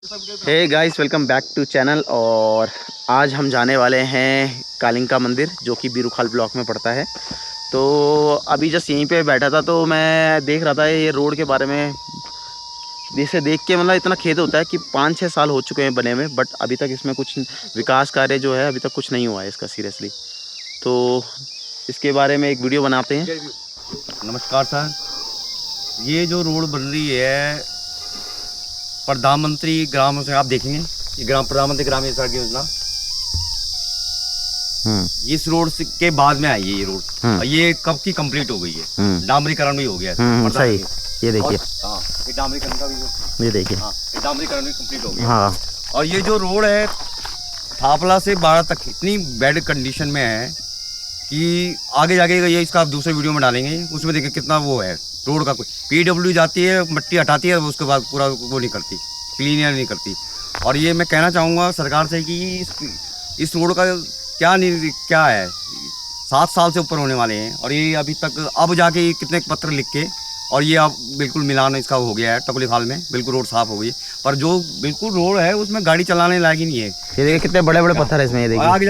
Hey guys, welcome back to channel. और आज हम जाने वाले हैं कालिंका मंदिर, जो कि बीरूखाल ब्लॉक में पड़ता है। तो अभी जस्ट यहीं पे बैठा था तो मैं देख रहा था ये रोड के बारे में। इसे देख के मतलब इतना खेद होता है कि 5-6 साल हो चुके हैं बने हुए, बट अभी तक इसमें कुछ विकास कार्य जो है अभी तक कुछ नहीं हुआ है इसका सीरियसली। तो इसके बारे में एक वीडियो बनाते हैं। नमस्कार सर, ये जो रोड बन रही है प्रधानमंत्री ग्राम से आप देखेंगे, ये प्रधानमंत्री ग्रामीण सड़क योजना इस रोड के बाद में आई है ये रोड। ये कब की कंप्लीट हो गई है, डामरीकरण भी हो गया है। सही, ये देखिए। हाँ, ये डामरीकरण का भी, ये देखिए। हाँ, ये डामरीकरण भी कंप्लीट हो गया। हाँ, और ये जो रोड है थापला से बाड़ा तक इतनी बैड कंडीशन में है कि आगे जाके ये इसका आप दूसरे वीडियो में डालेंगे, उसमें देखिए कितना वो है रोड का। कोई पीडब्ल्यू जाती है, मट्टी हटाती है, उसके बाद पूरा वो नहीं करती, क्लीनियर नहीं करती। और ये मैं कहना चाहूँगा सरकार से कि इस रोड का क्या है, 7 साल से ऊपर होने वाले हैं और ये अभी तक अब जाके कितने पत्र लिख के और ये अब बिल्कुल मिलान इसका हो गया है। टपली खाल में बिल्कुल रोड साफ हो गई है, पर जो बिल्कुल रोड है उसमें गाड़ी चलाने लायक ही नहीं है। ये देखिए कितने बड़े बड़े पत्थर है इसमें। ये देखिए आगे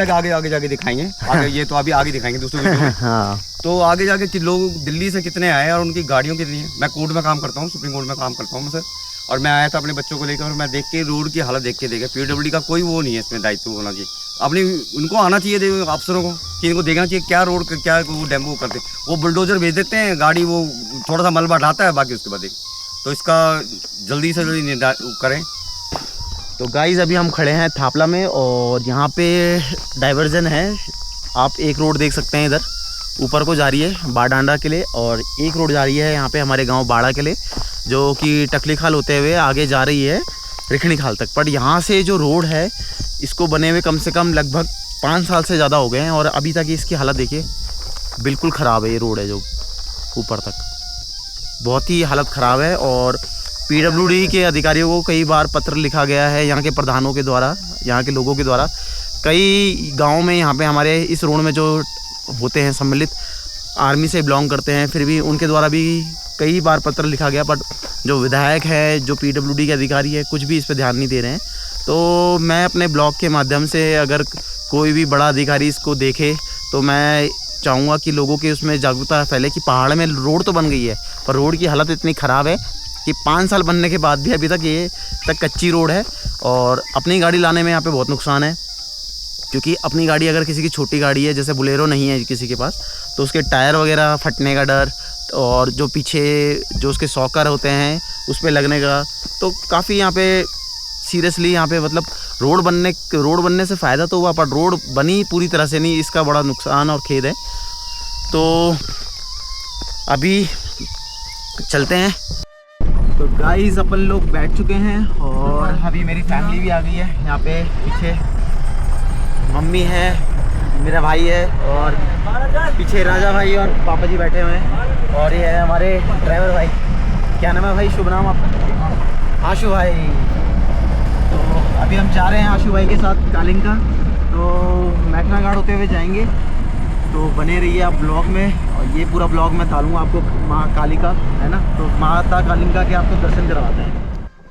जाके दिखाएंगे आगे, ये तो अभी आगे दिखाएंगे दूसरे वीडियो में। हाँ, तो आगे जाके कि लोग दिल्ली से कितने आए और उनकी गाड़ियों कितनी है। मैं कोर्ट में काम करता हूँ, सुप्रीम कोर्ट में काम करता हूँ मैं सर। और मैं आया था अपने बच्चों को लेकर और मैं देख के रोड की हालत देख के पीडब्ल्यूडी का कोई वो नहीं है इसमें, दायित्व होना चाहिए। अपनी उनको आना चाहिए अफसरों को कि इनको देखना चाहिए क्या रोड क्या वो डेमो करते। वो बुलडोजर भेज देते हैं, गाड़ी वो थोड़ा सा मलबा हटाता है, बाकी उसके बाद तो इसका जल्दी से जल्दी करें। तो गाइस अभी हम खड़े हैं थापला में और यहाँ पे डाइवर्जन है। आप एक रोड देख सकते हैं, इधर ऊपर को जा रही है बाडांडा के लिए, और एक रोड जा रही है यहाँ पे हमारे गांव बाड़ा के लिए, जो कि टकली खाल होते हुए आगे जा रही है रिखणी खाल तक। पर यहाँ से जो रोड है इसको बने हुए कम से कम लगभग 5 साल से ज़्यादा हो गए हैं और अभी तक इसकी हालत देखिए, बिल्कुल ख़राब है। ये रोड है जो ऊपर तक बहुत ही हालत ख़राब है। और पीडब्ल्यूडी के अधिकारियों को कई बार पत्र लिखा गया है, यहाँ के प्रधानों के द्वारा, यहाँ के लोगों के द्वारा। कई गाँव में यहाँ पे हमारे इस रोड में जो होते हैं सम्मिलित आर्मी से बिलोंग करते हैं, फिर भी उनके द्वारा भी कई बार पत्र लिखा गया, बट जो विधायक है, जो पीडब्ल्यूडी के अधिकारी है, कुछ भी इस पर ध्यान नहीं दे रहे हैं। तो मैं अपने ब्लॉग के माध्यम से अगर कोई भी बड़ा अधिकारी इसको देखे तो मैं चाहूँगा कि लोगों की उसमें जागरूकता फैले कि पहाड़ में रोड तो बन गई है पर रोड की हालत इतनी ख़राब है कि 5 साल बनने के बाद भी अभी तक ये कच्ची रोड है। और अपनी गाड़ी लाने में यहाँ पे बहुत नुकसान है, क्योंकि अपनी गाड़ी अगर किसी की छोटी गाड़ी है, जैसे बुलेरो नहीं है किसी के पास, तो उसके टायर वगैरह फटने का डर और जो पीछे जो उसके सॉकर होते हैं उस पर लगने का, तो काफ़ी यहाँ पे सीरियसली यहाँ पे मतलब रोड बनने से फ़ायदा तो हुआ, पर रोड बनी पूरी तरह से नहीं, इसका बड़ा नुकसान और खेद है। तो अभी चलते हैं। तो गाइस अपन लोग बैठ चुके हैं और अभी मेरी फैमिली भी आ गई है। यहाँ पे पीछे मम्मी है, मेरा भाई है और पीछे राजा भाई और पापा जी बैठे हुए हैं। और ये है हमारे ड्राइवर भाई, क्या नाम है भाई, शुभ नाम आपका? आशु भाई। तो अभी हम जा रहे हैं आशु भाई के साथ कालिंका, तो मैकना घाट होते हुए जाएंगे। तो बने रहिए आप ब्लॉग में, और ये पूरा ब्लॉग मैं डालूँगा आपको माँ कालिका है ना, तो माता कालिंका के आपको दर्शन करवाते हैं।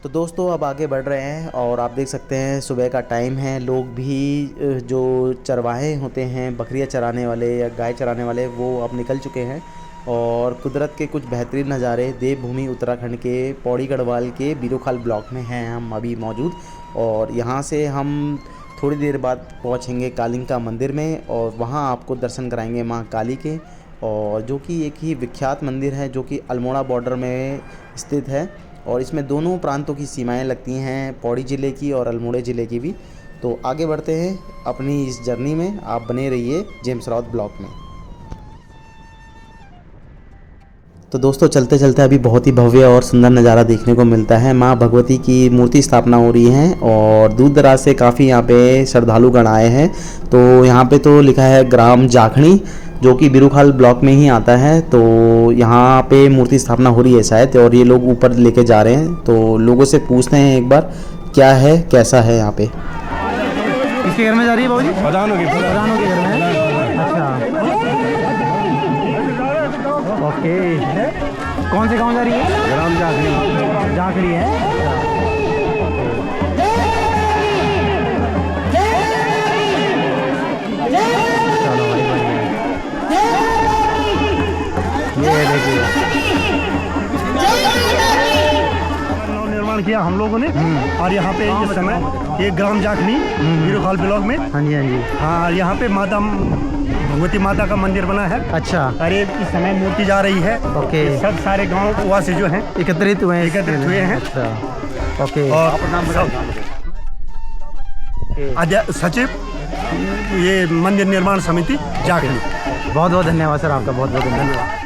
तो दोस्तों अब आगे बढ़ रहे हैं और आप देख सकते हैं सुबह का टाइम है। लोग भी जो चरवाहे होते हैं, बकरियां चराने वाले या गाय चराने वाले, वो अब निकल चुके हैं। और कुदरत के कुछ बेहतरीन नज़ारे देवभूमि उत्तराखंड के पौड़ी गढ़वाल के बीरूखाल ब्लॉक में हैं हम अभी मौजूद। और यहाँ से हम थोड़ी देर बाद पहुँचेंगे कालिंका मंदिर में और वहाँ आपको दर्शन कराएंगे माँ काली के, और जो कि एक ही विख्यात मंदिर है जो कि अल्मोड़ा बॉर्डर में स्थित है। और इसमें दोनों प्रांतों की सीमाएं लगती हैं, पौड़ी ज़िले की और अल्मोड़ा ज़िले की भी। तो आगे बढ़ते हैं अपनी इस जर्नी में, आप बने रहिए जेम्स राउत ब्लॉक में। तो दोस्तों चलते चलते अभी बहुत ही भव्य और सुंदर नज़ारा देखने को मिलता है। माँ भगवती की मूर्ति स्थापना हो रही है और दूर दराज से काफ़ी यहाँ पे श्रद्धालुगण आए हैं। तो यहाँ पे तो लिखा है ग्राम जाखणी, जो कि बीरूखाल ब्लॉक में ही आता है। तो यहाँ पे मूर्ति स्थापना हो रही है शायद, और ये लोग ऊपर लेके जा रहे हैं। तो लोगों से पूछते हैं एक बार क्या है कैसा है यहाँ पे। किसके घर में जा रही है बाबूजी? प्रधानों के घर में। अच्छा, ओके। कौन से गांव जा रही है? ग्राम जाखड़ी है। लोगों ने। और यहाँ पे इस समय एक ग्राम जाखनी बीरूखाल ब्लॉक में, हाँ जी हाँ जी। हाँ, यहाँ पे माता भगवती माता का मंदिर बना है। अच्छा। अरे इस समय मूर्ति जा रही है। ओके। सब सारे गाँव वासी जो हैं एकत्रित हुए हैं। अच्छा। ओके। और सचिव ये मंदिर निर्माण समिति जाखनी। बहुत बहुत धन्यवाद सर आपका, बहुत बहुत धन्यवाद।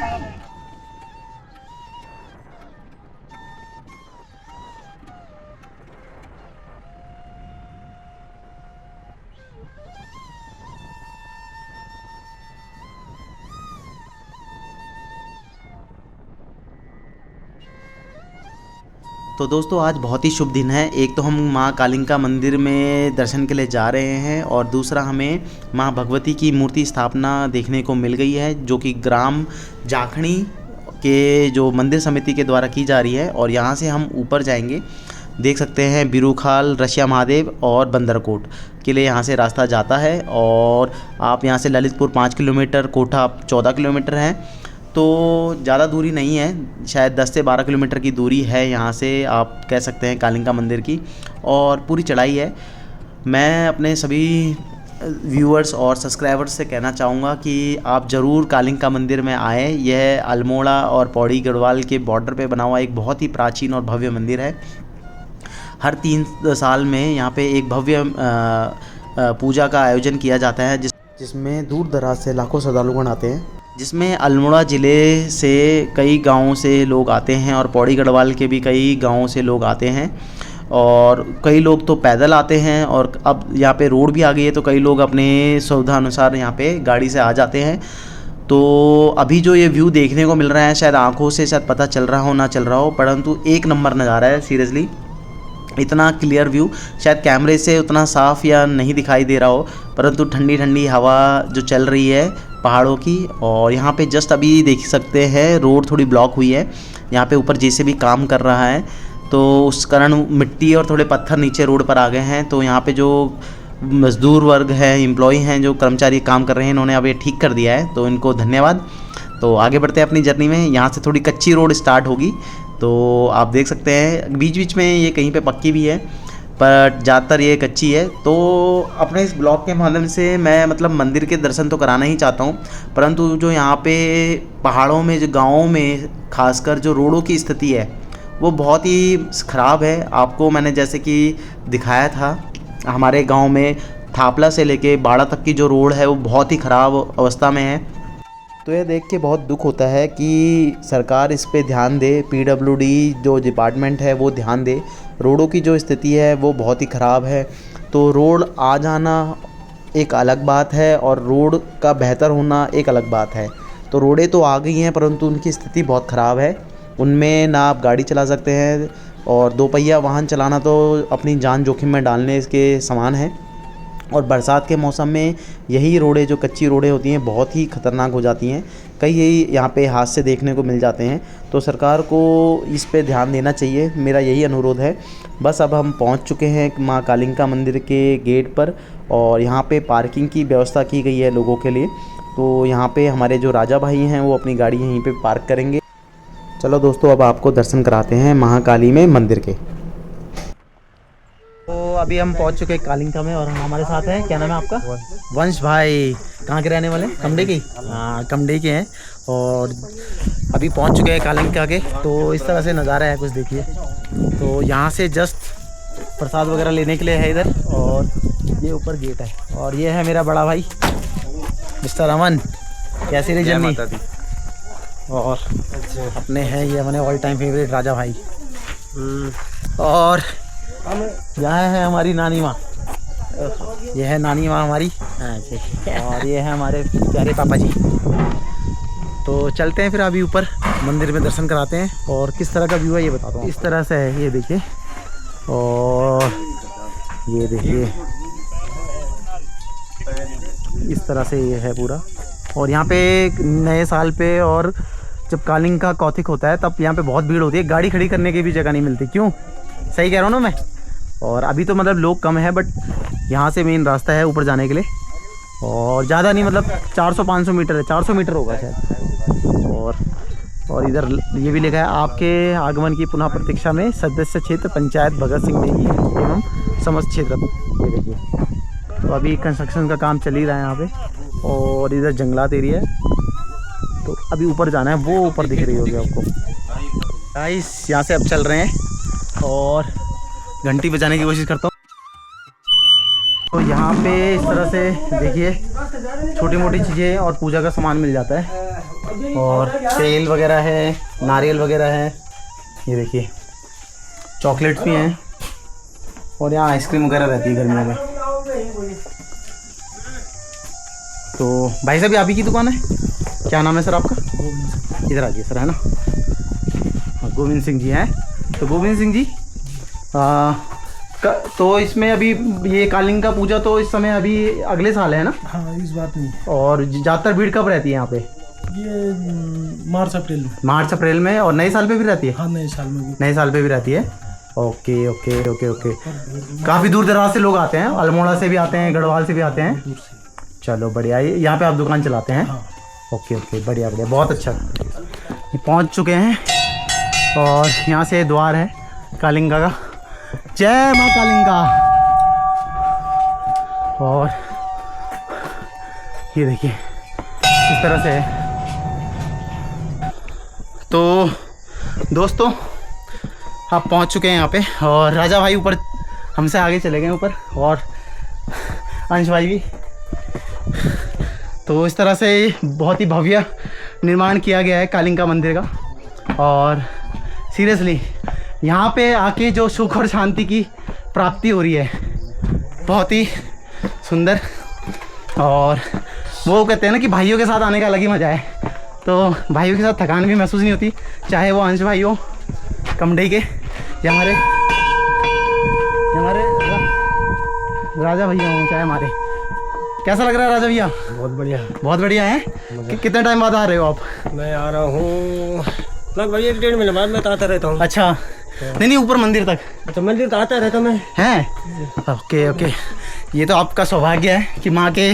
तो दोस्तों आज बहुत ही शुभ दिन है। एक तो हम माँ कालिंका मंदिर में दर्शन के लिए जा रहे हैं और दूसरा हमें माँ भगवती की मूर्ति स्थापना देखने को मिल गई है, जो कि ग्राम जाखनी के जो मंदिर समिति के द्वारा की जा रही है। और यहाँ से हम ऊपर जाएंगे, देख सकते हैं बीरूखाल, रशिया महादेव और बंदरकोट के लिए यहाँ से रास्ता जाता है। और आप यहाँ से ललितपुर 5 किलोमीटर, कोठा 14 किलोमीटर है, तो ज़्यादा दूरी नहीं है, शायद 10 से 12 किलोमीटर की दूरी है यहाँ से, आप कह सकते हैं कालिंका मंदिर की। और पूरी चढ़ाई है। मैं अपने सभी व्यूअर्स और सब्सक्राइबर्स से कहना चाहूँगा कि आप ज़रूर कालिंका मंदिर में आएँ। यह अल्मोड़ा और पौड़ी गढ़वाल के बॉर्डर पे बना हुआ एक बहुत ही प्राचीन और भव्य मंदिर है। हर 3 साल में यहाँ पे एक भव्य पूजा का आयोजन किया जाता है, जिसमें दूर दराज से लाखों श्रद्धालुगण आते हैं, जिसमें अल्मोड़ा ज़िले से कई गांवों से लोग आते हैं और पौड़ी गढ़वाल के भी कई गांवों से लोग आते हैं। और कई लोग तो पैदल आते हैं, और अब यहाँ पे रोड भी आ गई है तो कई लोग अपने सुविधा अनुसार यहाँ पे गाड़ी से आ जाते हैं। तो अभी जो ये व्यू देखने को मिल रहा है, शायद आँखों से शायद पता चल रहा हो ना चल रहा हो, परंतु एक नंबर नज़ारा है। सीरियसली इतना क्लियर व्यू शायद कैमरे से उतना साफ़ या नहीं दिखाई दे रहा हो, परंतु ठंडी ठंडी हवा जो चल रही है पहाड़ों की। और यहाँ पे जस्ट अभी देख सकते हैं रोड थोड़ी ब्लॉक हुई है, यहाँ पे ऊपर जेसीबी काम कर रहा है, तो उस कारण मिट्टी और थोड़े पत्थर नीचे रोड पर आ गए हैं। तो यहाँ पे जो मज़दूर वर्ग है, एम्प्लॉय हैं, जो कर्मचारी काम कर रहे हैं, इन्होंने अब ये ठीक कर दिया है, तो इनको धन्यवाद। तो आगे बढ़ते हैं अपनी जर्नी में। यहाँ से थोड़ी कच्ची रोड स्टार्ट होगी, तो आप देख सकते हैं बीच बीच में ये कहीं पे पक्की भी है, पर ज़्यादातर ये कच्ची है। तो अपने इस ब्लॉग के माध्यम से मैं मतलब मंदिर के दर्शन तो कराना ही चाहता हूँ, परंतु जो यहाँ पे पहाड़ों में, जो गाँवों में खासकर जो रोडों की स्थिति है वो बहुत ही ख़राब है। आपको मैंने जैसे कि दिखाया था, हमारे गाँव में थापला से लेके बाड़ा तक की जो रोड है वो बहुत ही ख़राब अवस्था में है। तो यह देख के बहुत दुख होता है कि सरकार इस पे ध्यान दे, पीडब्ल्यूडी जो डिपार्टमेंट है वो ध्यान दे। रोडों की जो स्थिति है वो बहुत ही ख़राब है। तो रोड आ जाना एक अलग बात है और रोड का बेहतर होना एक अलग बात है। तो रोडें तो आ गई हैं, परंतु उनकी स्थिति बहुत ख़राब है। उनमें ना आप गाड़ी चला सकते हैं, और 2 पहिया वाहन चलाना तो अपनी जान जोखिम में डालने के समान है। और बरसात के मौसम में यही रोडें, जो कच्ची रोडें होती हैं, बहुत ही ख़तरनाक हो जाती हैं। कई यही यहाँ पे हादसे देखने को मिल जाते हैं। तो सरकार को इस पे ध्यान देना चाहिए, मेरा यही अनुरोध है। बस अब हम पहुँच चुके हैं माँ कालिंका मंदिर के गेट पर, और यहाँ पे पार्किंग की व्यवस्था की गई है लोगों के लिए। तो यहाँ पे हमारे जो राजा भाई हैं वो अपनी गाड़ी यहीं पे पार्क करेंगे। चलो दोस्तों, अब आपको दर्शन कराते हैं महाकाली में मंदिर के। तो अभी हम पहुंच चुके हैं कालिंका में, और हमारे साथ हैं, क्या नाम है आपका? वंश भाई। कहाँ के रहने वाले? कमडे की? हाँ, कमडे के हैं। और अभी पहुंच चुके हैं कालिंका के। तो इस तरह से नज़ारा है कुछ, देखिए। तो यहाँ से जस्ट प्रसाद वगैरह लेने के लिए है इधर, और ये ऊपर गेट है। और ये है मेरा बड़ा भाई मिस्टर अमन। कैसी रही जर्नी? और अपने हैं ये हमारे ऑल टाइम फेवरेट राजा भाई। और यहाँ है हमारी नानी माँ, ये है नानी माँ हमारी, और ये है हमारे प्यारे पापा जी। तो चलते हैं फिर अभी ऊपर मंदिर में दर्शन कराते हैं। और किस तरह का व्यू है ये बताता हूँ। इस तरह से है, ये देखिए, और ये देखिए इस तरह से ये है पूरा। और यहाँ पे नए साल पे और जब कालिंका कौथिक होता है तब यहाँ पे बहुत भीड़ होती है, गाड़ी खड़ी करने की भी जगह नहीं मिलती। क्यों, सही कह रहा हूँ ना मैं? और अभी तो मतलब लोग कम है, बट यहाँ से मेन रास्ता है ऊपर जाने के लिए, और ज़्यादा नहीं, मतलब 400-500 मीटर है, 400 मीटर होगा शायद। और और इधर ये भी लिखा है आपके आगमन की पुनः प्रतीक्षा में सदस्य क्षेत्र पंचायत भगत सिंह नेगी एवं समस्त क्षेत्र। ये देखिए, तो अभी कंस्ट्रक्शन का काम चल ही रहा है यहाँ पे। और इधर जंगलात एरिया है, तो अभी ऊपर जाना है, वो ऊपर दिख रही होगी आपको गाइस। यहाँ से अब चल रहे हैं और घंटी बजाने की कोशिश करता हूँ। तो यहाँ पे इस तरह से देखिए छोटी मोटी चीज़ें और पूजा का सामान मिल जाता है, और तेल वगैरह है, नारियल वगैरह है, ये देखिए चॉकलेट्स भी हैं, और यहाँ आइसक्रीम वगैरह रहती है गर्मियों में। तो भाई साहब, ये आप ही की दुकान है? क्या नाम है सर आपका? इधर आइए सर, है ना? गोविंद सिंह जी हैं। तो गोविंद सिंह जी, तो इसमें अभी ये कालिंग का पूजा तो इस समय अभी अगले साल है ना? हाँ, इस बात नहीं। और ज़्यादातर भीड़ कब रहती है यहाँ पे? ये मार्च अप्रैल में। मार्च अप्रैल में, और नए साल पे भी रहती है? हाँ, नए साल में भी। नए साल पे भी रहती है। Okay okay okay okay. काफ़ी दूर दराज से लोग आते हैं, अल्मोड़ा से भी आते हैं, गढ़वाल से भी आते हैं। दूर से। चलो बढ़िया, यहाँ पे आप दुकान चलाते हैं? हाँ। ओके ओके, बढ़िया बढ़िया, बहुत अच्छा। ये पहुँच चुके हैं और यहाँ से द्वार है कालिंगा का। जय माँ कालिंगा। और ये देखिए इस तरह से है। तो दोस्तों, आप पहुँच चुके हैं यहाँ पे, और राजा भाई ऊपर हमसे आगे चले गए ऊपर, और अंश भाई भी। तो इस तरह से बहुत ही भव्य निर्माण किया गया है कालिंगा मंदिर का। और सीरियसली यहाँ पे आके जो सुख और शांति की प्राप्ति हो रही है, बहुत ही सुंदर। और वो कहते हैं ना कि भाइयों के साथ आने का अलग ही मज़ा है। तो भाइयों के साथ थकान भी महसूस नहीं होती, चाहे वो अंश भाई हो कमडई के, या हमारे राजा भैया हों, चाहे हमारे। कैसा लग रहा है राजा भैया? बहुत बढ़िया। बहुत बढ़िया है। कितने टाइम बाद आ रहे हो आप? मैं आ रहा हूँ लगभग 1-1.5 महीने बाद। मैं तो आता रहता हूँ। अच्छा, नहीं ऊपर मंदिर तक? अच्छा, मंदिर तो आता रहता मैं। हैं? Okay okay. ये तो आपका सौभाग्य है कि माँ के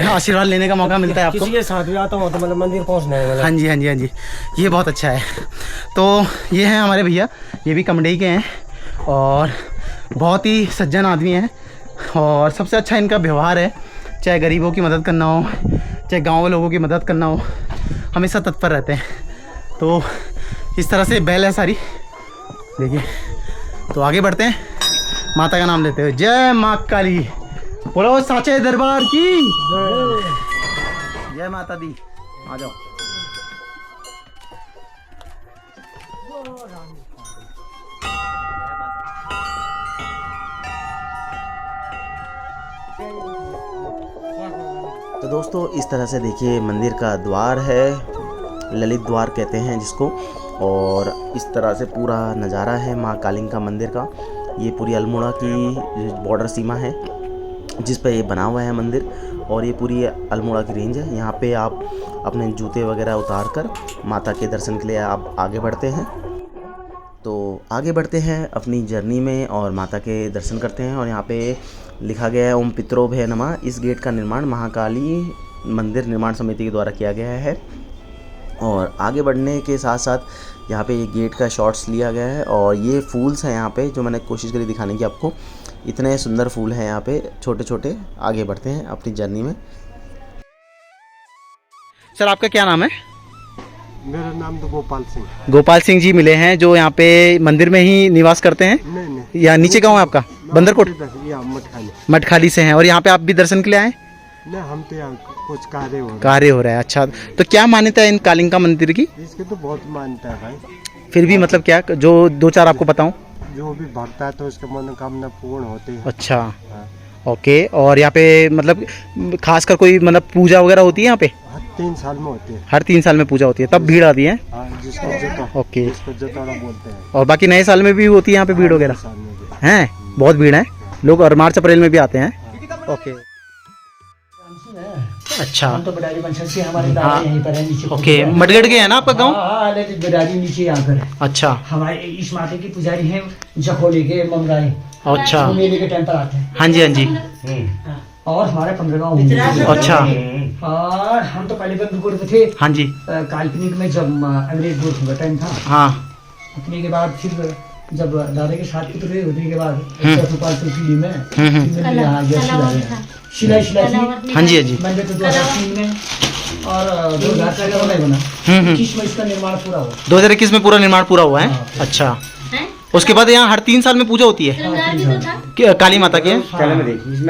आशीर्वाद लेने का मौका मिलता है आपको। किसी के साथ भी आता हूँ तो मतलब मंदिर पहुँचना है। हाँ जी हाँ जी हाँ जी, ये बहुत अच्छा है। तो ये हैं हमारे भैया, ये भी कमडई के हैं, और बहुत ही सज्जन आदमी हैं। और सबसे अच्छा इनका व्यवहार है, चाहे गरीबों की मदद करना हो, चाहे गाँव के लोगों की मदद करना हो, हमेशा तत्पर रहते हैं। तो इस तरह से बैल है सारी, देखिए। तो आगे बढ़ते हैं, माता का नाम लेते हुए। जय माँ काली, बोलो साचे दरबार की जय माता दी। आ जाओ। तो दोस्तों, इस तरह से देखिए मंदिर का द्वार है, ललित द्वार कहते हैं जिसको। और इस तरह से पूरा नज़ारा है माँ कालिंगा मंदिर का। ये पूरी अल्मोड़ा की बॉर्डर सीमा है जिस पे ये बना हुआ है मंदिर, और ये पूरी अल्मोड़ा की रेंज है। यहाँ पे आप अपने जूते वगैरह उतार कर माता के दर्शन के लिए आप आगे बढ़ते हैं। तो आगे बढ़ते हैं अपनी जर्नी में और माता के दर्शन करते हैं। और यहाँ पे लिखा गया है ओम पितरो भय नमः। इस गेट का निर्माण महाकाली मंदिर निर्माण समिति के द्वारा किया गया है। और आगे बढ़ने के साथ साथ यहाँ पे ये गेट का शॉट्स लिया गया है। और ये फूल्स हैं यहाँ पे, जो मैंने कोशिश करी दिखाने की आपको। इतने सुंदर फूल हैं यहाँ पे, छोटे छोटे। आगे बढ़ते हैं अपनी जर्नी में। सर, आपका क्या नाम है? मेरा नाम तो गोपाल सिंह। गोपाल सिंह जी मिले हैं, जो यहाँ पे मंदिर में ही निवास करते हैं? नहीं, या नीचे गाँव है आपका? बंदरकोट? मटखाली। मटखाली से हैं। और यहाँ पे आप भी दर्शन के लिए आए? नहीं, हम तो यहाँ कुछ कार्य हो रहा है। अच्छा, तो क्या मान्यता है इन कालिंगा मंदिर की? इसकी तो बहुत मान्यता है भाई। फिर भी मतलब क्या, जो 2-4 आपको बताऊं? जो भी भरता है तो उसकी मनोकामना पूर्ण होती है। अच्छा, हाँ। ओके। और यहाँ पे मतलब खासकर कोई मतलब पूजा वगैरह होती है यहाँ पे? हर 3 साल में होती है। हर 3 साल में पूजा होती है, तब भीड़ आती है? हाँ, जिसको ओके। जताड़ा बोलते हैं। और बाकी नए साल में भी होती है यहाँ पे भीड़ वगैरह? साल में भी। हैं, बहुत भीड़ है लोग, और मार्च अप्रैल में भी आते हैं। ओके, अच्छा। हम तो बडारी पंचायत से, हमारे दादा यहीं पर है नीचे। ओके, मटगढ़ के है ना आपका गांव? हाँ, लेकिन बडारी नीचे यहाँ पर है। अच्छा, हमारे इस माता की पुजारी हैं जखोले के ममराई। अच्छा। वो मेले के टाइम पर आते हैं। हाँ जी हाँ जी। और हमारे 15 गाँव। अच्छा। और हम तो पहले बंदूकों पे थे। हाँ जी। काल्पनिक में जब अंग्रेज बोर्ड का टाइम था। हाँ। उठने के बाद फिर जब दादा के साथ पुतले होने के बाद 105 में सिलाई थी। हाँ जी, हाँ जी। मैंने तो 2003 में और 2004 में बना। 21 में इसका निर्माण पूरा हुआ। 2021 में पूरा निर्माण पूरा हुआ है। अच्छा। उसके बाद यहाँ हर 3 साल में पूजा होती है काली माता की।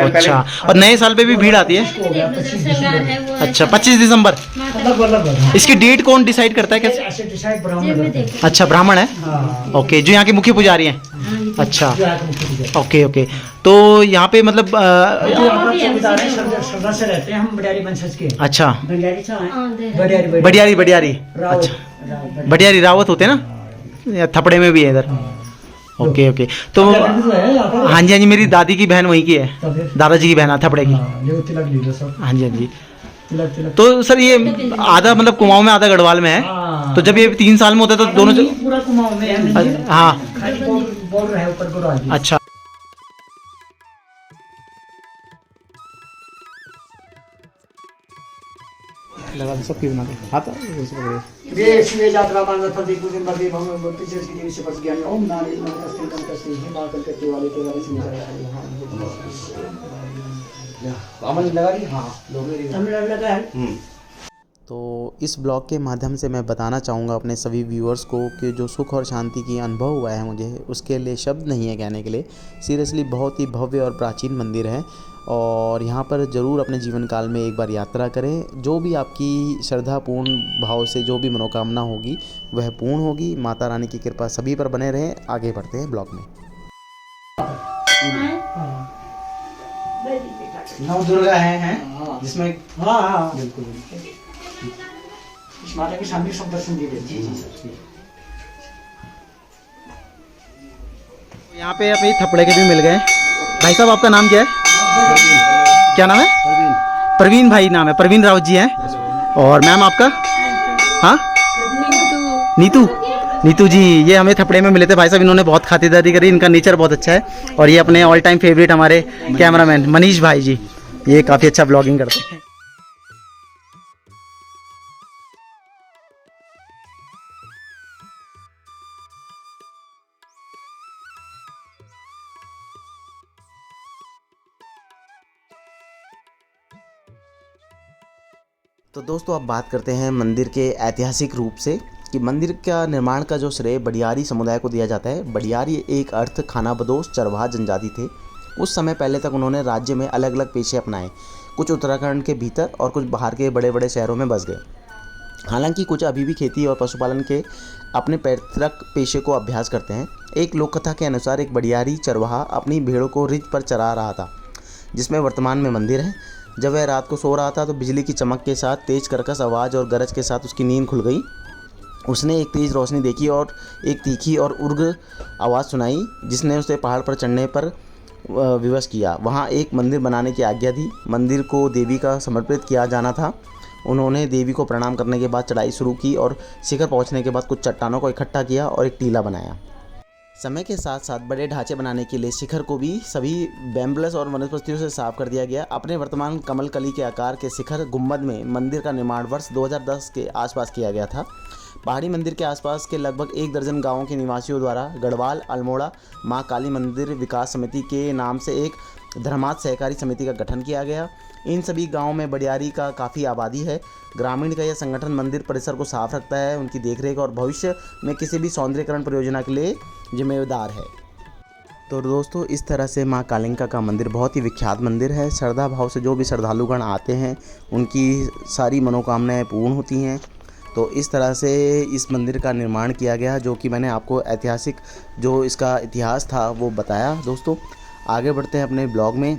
अच्छा। और नए साल पे भी भीड़ आती है। अच्छा, 25 दिसंबर। इसकी डेट कौन डिसाइड करता है? कैसे? अच्छा, ब्राह्मण है। ओके, जो यहाँ के मुख्य पुजारी हैं। अच्छा, ओके ओके। तो यहाँ पे मतलब श्रद्धा से रहते हैं हम बडियारी वंशज के। अच्छा, बडियारी बडियारी। अच्छा, बडियारी रावत होते हैं ना, थपड़े में भी है इधर। Okay okay. तो हाँ जी, हाँ जी, मेरी दादी की बहन वहीं की है, दादाजी की बहन थपड़े की। हाँ जी, हाँ जी। तो सर ये आधा मतलब कुमाऊं में, आधा गढ़वाल में है। तो जब ये 3 साल में होता है तो दोनों पूरा कुमाऊं में है। हाँ। बोल रहे हैं ऊपर को। अच्छा। लगा सबकी बना दे। हाँ, तो वे शिवे यात्रा मांगा था देखो दिन बाद हम पीछे से देवी से पस गया। ओम नारायण नमस्ते नमस्ते ही मां कल करते वाले के बारे में हां लगा रही। हां लोग लगा है। तो इस ब्लॉग के माध्यम से मैं बताना चाहूँगा अपने सभी व्यूअर्स को कि जो सुख और शांति की अनुभव हुआ है मुझे, उसके लिए शब्द नहीं है कहने के लिए। सीरियसली बहुत ही भव्य और प्राचीन मंदिर है और यहाँ पर ज़रूर अपने जीवन काल में एक बार यात्रा करें। जो भी आपकी श्रद्धापूर्ण भाव से जो भी मनोकामना होगी वह पूर्ण होगी। माता रानी की कृपा सभी पर बने रहें। आगे बढ़ते हैं ब्लॉग में। नव दुर्गा हैं जिसमें। हाँ बिल्कुल। इस माता के सामने सब दर्शन दिए। जी सर। यहाँ पे अभी थपड़े के भी मिल गए। भाई साहब, आपका नाम क्या है? क्या नाम है? प्रवीण भाई नाम है। प्रवीण रावत जी हैं। और मैम आपका? हाँ, नीतू। नीतू जी, ये हमें थपड़े में मिले थे भाई साहब। इन्होंने बहुत खातिरदारी करी, इनका नेचर बहुत अच्छा है। और ये अपने ऑल टाइम फेवरेट हमारे कैमरामैन मनीष भाई जी, ये काफ़ी अच्छा ब्लॉगिंग करते हैं। तो दोस्तों, अब बात करते हैं मंदिर के ऐतिहासिक रूप से कि मंदिर का निर्माण का जो श्रेय बडियारी समुदाय को दिया जाता है। बडियारी एक अर्थ खानाबदोश चरवाहा जनजाति थे। उस समय पहले तक उन्होंने राज्य में अलग अलग पेशे अपनाए। कुछ उत्तराखंड के भीतर और कुछ बाहर के बड़े बड़े शहरों में बस गए। हालांकि कुछ अभी भी खेती और पशुपालन के अपने पैतृक पेशे को अभ्यास करते हैं। एक लोककथा के अनुसार एक बडियारी चरवाहा अपनी भेड़ों को रिज पर चरा रहा था, जिसमें वर्तमान में मंदिर है। जब वह रात को सो रहा था तो बिजली की चमक के साथ तेज कर्कश आवाज़ और गरज के साथ उसकी नींद खुल गई। उसने एक तेज़ रोशनी देखी और एक तीखी और उग्र आवाज़ सुनाई, जिसने उसे पहाड़ पर चढ़ने पर विवश किया। वहाँ एक मंदिर बनाने की आज्ञा दी। मंदिर को देवी का समर्पित किया जाना था। उन्होंने देवी को प्रणाम करने के बाद चढ़ाई शुरू की और शिखर पहुँचने के बाद कुछ चट्टानों को इकट्ठा किया और एक टीला बनाया। समय के साथ साथ बड़े ढांचे बनाने के लिए शिखर को भी सभी बैम्बलस और वनस्पतियों से साफ कर दिया गया। अपने वर्तमान कमल कली के आकार के शिखर गुम्बद में मंदिर का निर्माण वर्ष 2010 के आसपास किया गया था। पहाड़ी मंदिर के आसपास के लगभग 1 दर्जन गांवों के निवासियों द्वारा गढ़वाल अल्मोड़ा मां काली मंदिर विकास समिति के नाम से एक धर्मार्थ सहकारी समिति का गठन किया गया। इन सभी गांवों में बडियारी का काफ़ी आबादी है। ग्रामीण का यह संगठन मंदिर परिसर को साफ रखता है, उनकी देखरेख और भविष्य में किसी भी सौंदर्यकरण परियोजना के लिए जिम्मेदार है। तो दोस्तों, इस तरह से मां कालिंका का मंदिर बहुत ही विख्यात मंदिर है। श्रद्धा भाव से जो भी श्रद्धालुगण आते हैं उनकी सारी मनोकामनाएं पूर्ण होती हैं। तो इस तरह से इस मंदिर का निर्माण किया गया, जो कि मैंने आपको ऐतिहासिक जो इसका इतिहास था वो बताया। दोस्तों, आगे बढ़ते हैं अपने ब्लॉग में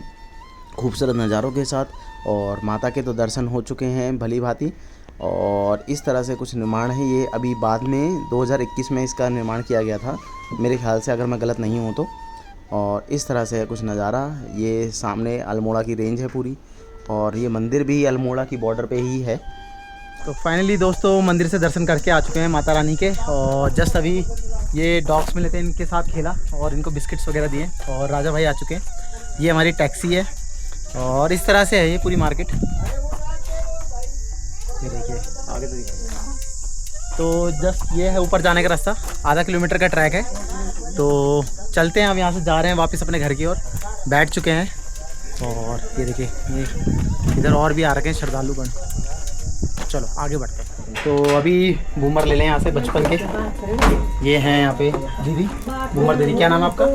खूबसूरत नज़ारों के साथ। और माता के तो दर्शन हो चुके हैं भली भांति, और इस तरह से कुछ निर्माण है। ये अभी बाद में 2021 में इसका निर्माण किया गया था मेरे ख्याल से, अगर मैं गलत नहीं हूँ तो। और इस तरह से है कुछ नज़ारा। ये सामने अल्मोड़ा की रेंज है पूरी, और ये मंदिर भी अल्मोड़ा की बॉर्डर पे ही है। तो फाइनली दोस्तों, मंदिर से दर्शन करके आ चुके हैं माता रानी के। और जस्ट अभी ये डॉग्स मिले थे, इनके साथ खेला और इनको बिस्किट्स वगैरह दिए। और राजा भाई आ चुके हैं। ये हमारी टैक्सी है, और इस तरह से है ये पूरी मार्केट। ये देखिए आगे तो दिखा। तो जस्ट ये है ऊपर जाने का रास्ता, आधा किलोमीटर का ट्रैक है। तो चलते हैं, हम यहाँ से जा रहे हैं वापस अपने घर की ओर, बैठ चुके हैं। और ये देखिए ये इधर और भी आ रखे हैं श्रद्धालुगण। चलो आगे बढ़ते हैं। तो अभी बूमर ले लें यहाँ से बचपन के। ये हैं यहाँ पे दीदी, बूमर दीदी। क्या नाम है आपका?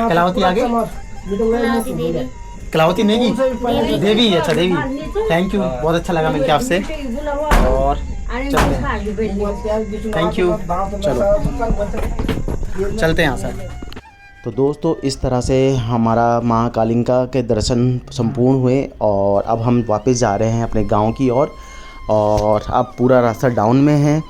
कलावती। आगे कलावती नेगी देवी। अच्छा देवी, थैंक यू, बहुत अच्छा लगा मिलके आपसे। और थैंक यू। चलो चलते हैं यहाँ से। तो दोस्तों इस तरह से हमारा माँ कालिंका के दर्शन संपूर्ण हुए और अब हम वापस जा रहे हैं अपने गांव की ओर। और अब पूरा रास्ता डाउन में है।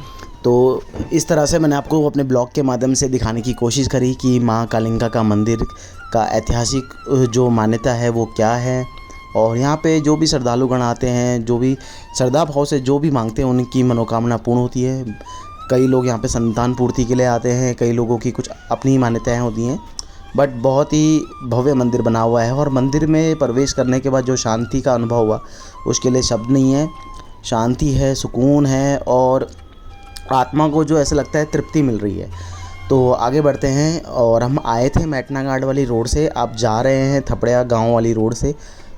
तो इस तरह से मैंने आपको अपने ब्लॉग के माध्यम से दिखाने की कोशिश करी कि माँ कालिंका का मंदिर का ऐतिहासिक जो मान्यता है वो क्या है। और यहाँ पे जो भी श्रद्धालुगण आते हैं, जो भी श्रद्धा भाव से जो भी मांगते हैं उनकी मनोकामना पूर्ण होती है। कई लोग यहाँ पे संतान पूर्ति के लिए आते हैं, कई लोगों की कुछ अपनी मान्यताएँ होती हैं। बट बहुत ही भव्य मंदिर बना हुआ है और मंदिर में प्रवेश करने के बाद जो शांति का अनुभव हुआ उसके लिए शब्द नहीं है। शांति है, सुकून है और आत्मा को जो ऐसा लगता है तृप्ति मिल रही है। तो आगे बढ़ते हैं। और हम आए थे मैटना घाट वाली रोड से, आप जा रहे हैं थपड़िया गांव वाली रोड से।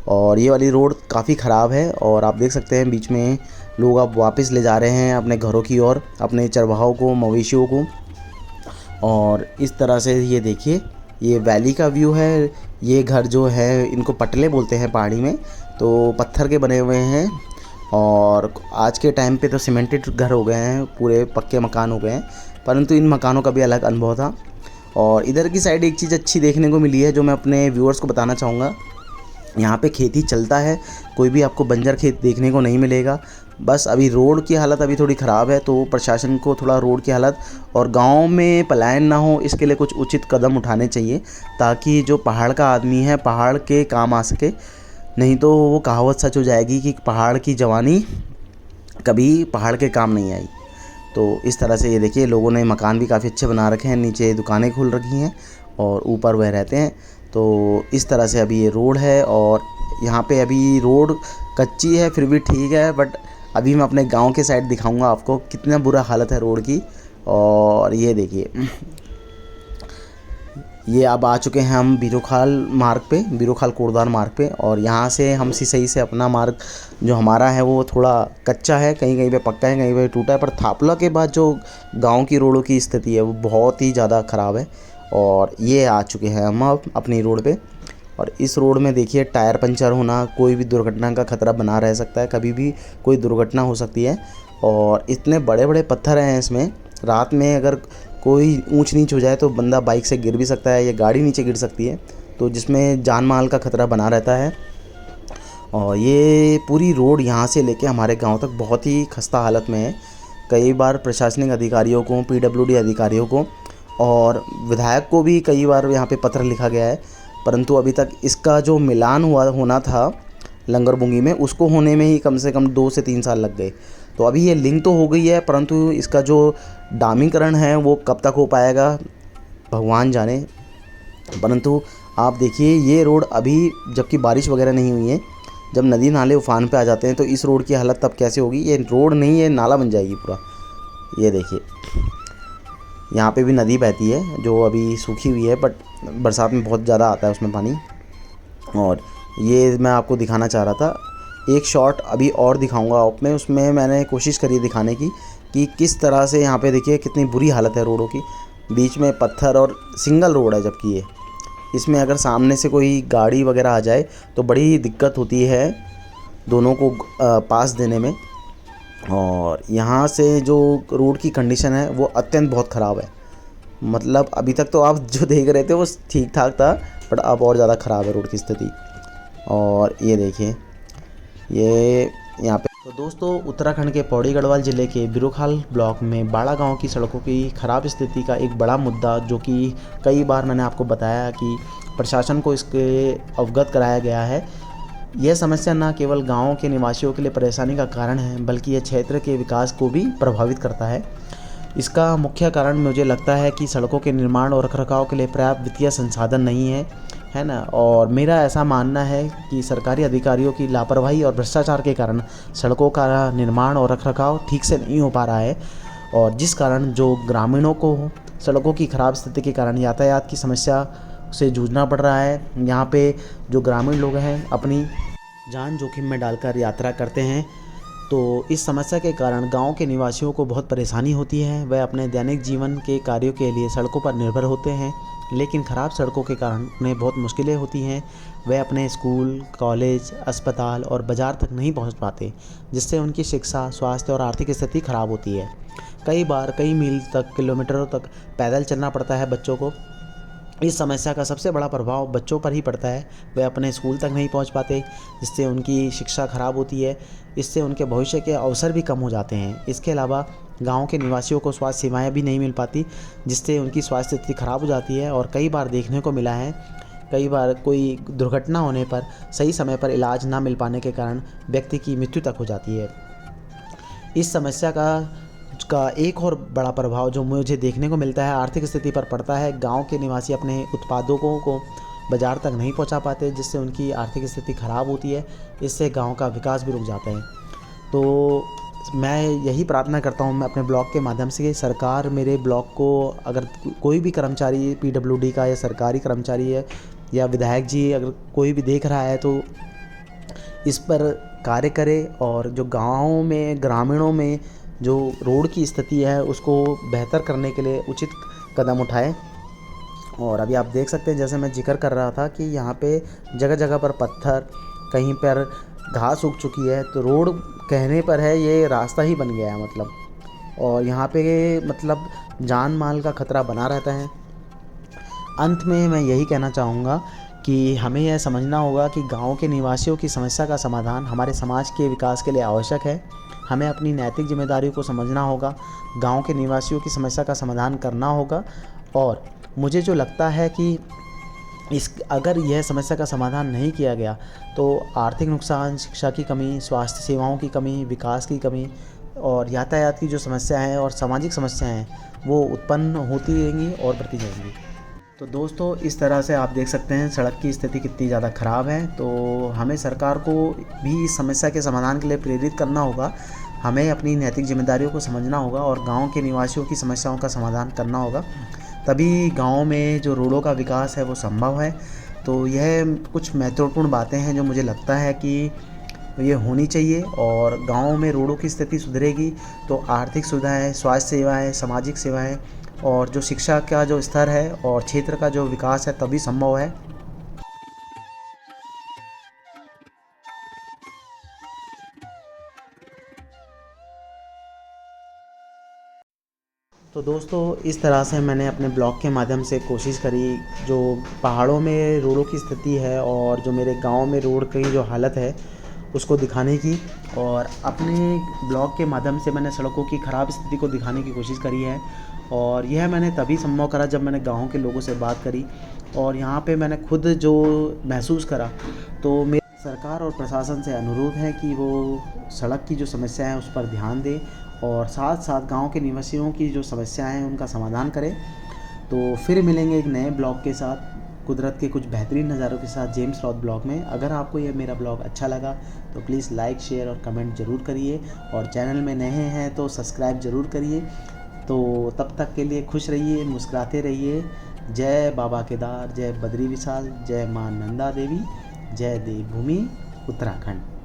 और ये वाली रोड काफ़ी ख़राब है और आप देख सकते हैं बीच में लोग अब वापस ले जा रहे हैं अपने घरों की ओर, अपने चरवाहों को, मवेशियों को। और इस तरह से ये देखिए ये वैली का व्यू है। ये घर जो है इनको पटले बोलते हैं पहाड़ी में, तो पत्थर के बने हुए हैं। और आज के टाइम पे तो सीमेंटेड घर हो गए हैं, पूरे पक्के मकान हो गए हैं, परंतु इन मकानों का भी अलग अनुभव था। और इधर की साइड एक चीज़ अच्छी देखने को मिली है जो मैं अपने व्यूअर्स को बताना चाहूँगा। यहाँ पे खेती चलता है, कोई भी आपको बंजर खेत देखने को नहीं मिलेगा। बस अभी रोड की हालत अभी थोड़ी ख़राब है, तो प्रशासन को थोड़ा रोड की हालत और गांव में पलायन ना हो इसके लिए कुछ उचित कदम उठाने चाहिए, ताकि जो पहाड़ का आदमी है पहाड़ के काम आ सके। नहीं तो वो कहावत सच हो जाएगी कि पहाड़ की जवानी कभी पहाड़ के काम नहीं आई। तो इस तरह से ये देखिए लोगों ने मकान भी काफ़ी अच्छे बना रखे हैं, नीचे दुकानें खुल रखी हैं और ऊपर वह रहते हैं। तो इस तरह से अभी ये रोड है और यहाँ पे अभी रोड कच्ची है फिर भी ठीक है। बट अभी मैं अपने गांव के साइड दिखाऊंगा आपको कितना बुरा हालत है रोड की। और ये देखिए ये अब आ चुके हैं हम बीरोखाल मार्ग पे, बीरोखाल कोटद्वार मार्ग पे। और यहाँ से हम सही से अपना मार्ग जो हमारा है वो थोड़ा कच्चा है, कहीं कहीं पे पक्का है, कहीं पे टूटा है। पर थापला के बाद जो गांव की रोडों की स्थिति है वो बहुत ही ज़्यादा ख़राब है। और ये आ चुके हैं हम अब अपनी रोड पे। और इस रोड में देखिए टायर पंचर होना, कोई भी दुर्घटना का खतरा बना रह सकता है, कभी भी कोई दुर्घटना हो सकती है। और इतने बड़े बड़े पत्थर हैं इसमें, रात में अगर कोई ऊंच नीच हो जाए तो बंदा बाइक से गिर भी सकता है या गाड़ी नीचे गिर सकती है, तो जिसमें जान माल का खतरा बना रहता है। और ये पूरी रोड यहाँ से लेके हमारे गांव तक बहुत ही खस्ता हालत में है। कई बार प्रशासनिक अधिकारियों को, PWD अधिकारियों को और विधायक को भी कई बार यहाँ पे पत्र लिखा गया है, परंतु अभी तक इसका जो मिलान होना था लंगरबुंगी में, उसको होने में ही कम से कम 2 से 3 साल लग गए। तो अभी ये लिंक तो हो गई है, परंतु इसका जो डामीकरण है वो कब तक हो पाएगा भगवान जाने। परंतु आप देखिए ये रोड अभी, जबकि बारिश वगैरह नहीं हुई है, जब नदी नाले उफान पे आ जाते हैं तो इस रोड की हालत तब कैसे होगी। ये रोड नहीं, ये नाला बन जाएगी पूरा। ये देखिए यहाँ पे भी नदी बहती है जो अभी सूखी हुई है, बट बरसात में बहुत ज़्यादा आता है उसमें पानी। और ये मैं आपको दिखाना चाह रहा था, एक शॉट अभी और दिखाऊंगा आप में, उसमें मैंने कोशिश करी दिखाने की कि किस तरह से यहाँ पे देखिए कितनी बुरी हालत है रोडों की। बीच में पत्थर और सिंगल रोड है, जबकि ये इसमें अगर सामने से कोई गाड़ी वगैरह आ जाए तो बड़ी दिक्कत होती है दोनों को पास देने में। और यहाँ से जो रोड की कंडीशन है वो अत्यंत बहुत ख़राब है। मतलब अभी तक तो आप जो देख रहे थे वो ठीक ठाक था, बट अब और ज़्यादा ख़राब है रोड की स्थिति। और ये देखिए ये यहाँ पे तो दोस्तों उत्तराखंड के पौड़ी गढ़वाल ज़िले के बीरोखाल ब्लॉक में बाड़ा गांव की सड़कों की ख़राब स्थिति का एक बड़ा मुद्दा, जो कि कई बार मैंने आपको बताया कि प्रशासन को इसके अवगत कराया गया है। यह समस्या न केवल गांव के निवासियों के लिए परेशानी का कारण है, बल्कि यह क्षेत्र के विकास को भी प्रभावित करता है। इसका मुख्य कारण मुझे लगता है कि सड़कों के निर्माण और रखरखाव के लिए पर्याप्त वित्तीय संसाधन नहीं है। है ना। और मेरा ऐसा मानना है कि सरकारी अधिकारियों की लापरवाही और भ्रष्टाचार के कारण सड़कों का निर्माण और रखरखाव ठीक से नहीं हो पा रहा है, और जिस कारण जो ग्रामीणों को सड़कों की ख़राब स्थिति के कारण यातायात की समस्या से जूझना पड़ रहा है। यहाँ पे जो ग्रामीण लोग हैं अपनी जान जोखिम में डालकर यात्रा करते हैं, तो इस समस्या के कारण गांव के निवासियों को बहुत परेशानी होती है। वह अपने दैनिक जीवन के कार्यों के लिए सड़कों पर निर्भर होते हैं, लेकिन ख़राब सड़कों के कारण उन्हें बहुत मुश्किलें होती हैं। वह अपने स्कूल, कॉलेज, अस्पताल और बाज़ार तक नहीं पहुंच पाते, जिससे उनकी शिक्षा, स्वास्थ्य और आर्थिक स्थिति ख़राब होती है। कई बार कई मील तक, किलोमीटरों तक पैदल चलना पड़ता है बच्चों को। इस समस्या का सबसे बड़ा प्रभाव बच्चों पर ही पड़ता है। वे अपने स्कूल तक नहीं पहुंच पाते, जिससे उनकी शिक्षा खराब होती है। इससे उनके भविष्य के अवसर भी कम हो जाते हैं। इसके अलावा गांव के निवासियों को स्वास्थ्य सेवाएं भी नहीं मिल पाती, जिससे उनकी स्वास्थ्य स्थिति खराब हो जाती है। और कई बार देखने को मिला है, कई बार कोई दुर्घटना होने पर सही समय पर इलाज ना मिल पाने के कारण व्यक्ति की मृत्यु तक हो जाती है। इस समस्या का एक और बड़ा प्रभाव जो मुझे देखने को मिलता है आर्थिक स्थिति पर पड़ता है। गांव के निवासी अपने उत्पादों को बाज़ार तक नहीं पहुंचा पाते, जिससे उनकी आर्थिक स्थिति ख़राब होती है। इससे गांव का विकास भी रुक जाता है। तो मैं यही प्रार्थना करता हूं, मैं अपने ब्लॉग के माध्यम से, सरकार मेरे ब्लॉग को, अगर कोई भी कर्मचारी PWD का या सरकारी कर्मचारी है या विधायक जी अगर कोई भी देख रहा है, तो इस पर कार्य करे और जो गाँव में, ग्रामीणों में जो रोड की स्थिति है उसको बेहतर करने के लिए उचित कदम उठाए। और अभी आप देख सकते हैं, जैसे मैं जिक्र कर रहा था कि यहाँ पे जगह जगह पर पत्थर, कहीं पर घास उग चुकी है, तो रोड कहने पर है ये रास्ता ही बन गया है मतलब। और यहाँ पे मतलब जान माल का खतरा बना रहता है। अंत में मैं यही कहना चाहूँगा कि हमें यह समझना होगा कि गाँव के निवासियों की समस्या का समाधान हमारे समाज के विकास के लिए आवश्यक है। हमें अपनी नैतिक जिम्मेदारियों को समझना होगा, गांव के निवासियों की समस्या का समाधान करना होगा। और मुझे जो लगता है कि अगर यह समस्या का समाधान नहीं किया गया तो आर्थिक नुकसान, शिक्षा की कमी, स्वास्थ्य सेवाओं की कमी, विकास की कमी और यातायात की जो समस्या है और सामाजिक समस्याएं हैं वो उत्पन्न होती रहेंगी और बढ़ती जाएंगी। तो दोस्तों, इस तरह से आप देख सकते हैं सड़क की स्थिति कितनी ज़्यादा ख़राब है। तो हमें सरकार को भी इस समस्या के समाधान के लिए प्रेरित करना होगा। हमें अपनी नैतिक जिम्मेदारियों को समझना होगा और गांव के निवासियों की समस्याओं का समाधान करना होगा, तभी गांव में जो रोडों का विकास है वो संभव है। तो यह कुछ महत्वपूर्ण बातें हैं जो मुझे लगता है कि ये होनी चाहिए। और गाँव में रोडों की स्थिति सुधरेगी तो आर्थिक सुविधाएँ, स्वास्थ्य सेवाएँ, सामाजिक सेवाएँ और जो शिक्षा का जो स्तर है और क्षेत्र का जो विकास है तभी संभव है। तो दोस्तों, इस तरह से मैंने अपने ब्लॉग के माध्यम से कोशिश करी जो पहाड़ों में रोडों की स्थिति है और जो मेरे गांव में रोड की जो हालत है उसको दिखाने की। और अपने ब्लॉग के माध्यम से मैंने सड़कों की ख़राब स्थिति को दिखाने की कोशिश करी है। और यह मैंने तभी संभव करा जब मैंने गांव के लोगों से बात करी और यहाँ पे मैंने खुद जो महसूस करा। तो मेरे सरकार और प्रशासन से अनुरोध है कि वो सड़क की जो समस्या है उस पर ध्यान दे और साथ साथ गांव के निवासियों की जो समस्याएं हैं उनका समाधान करें। तो फिर मिलेंगे एक नए ब्लॉग के साथ, कुदरत के कुछ बेहतरीन नज़ारों के साथ, जेम्स रॉथ ब्लॉग में। अगर आपको ये मेरा ब्लॉग अच्छा लगा तो प्लीज़ लाइक, शेयर और कमेंट ज़रूर करिए और चैनल में नए हैं तो सब्सक्राइब ज़रूर करिए। तो तब तक के लिए खुश रहिए, मुस्कुराते रहिए। जय बाबा केदार, जय बद्री विशाल, जय माँ नंदा देवी, जय देवभूमि उत्तराखंड।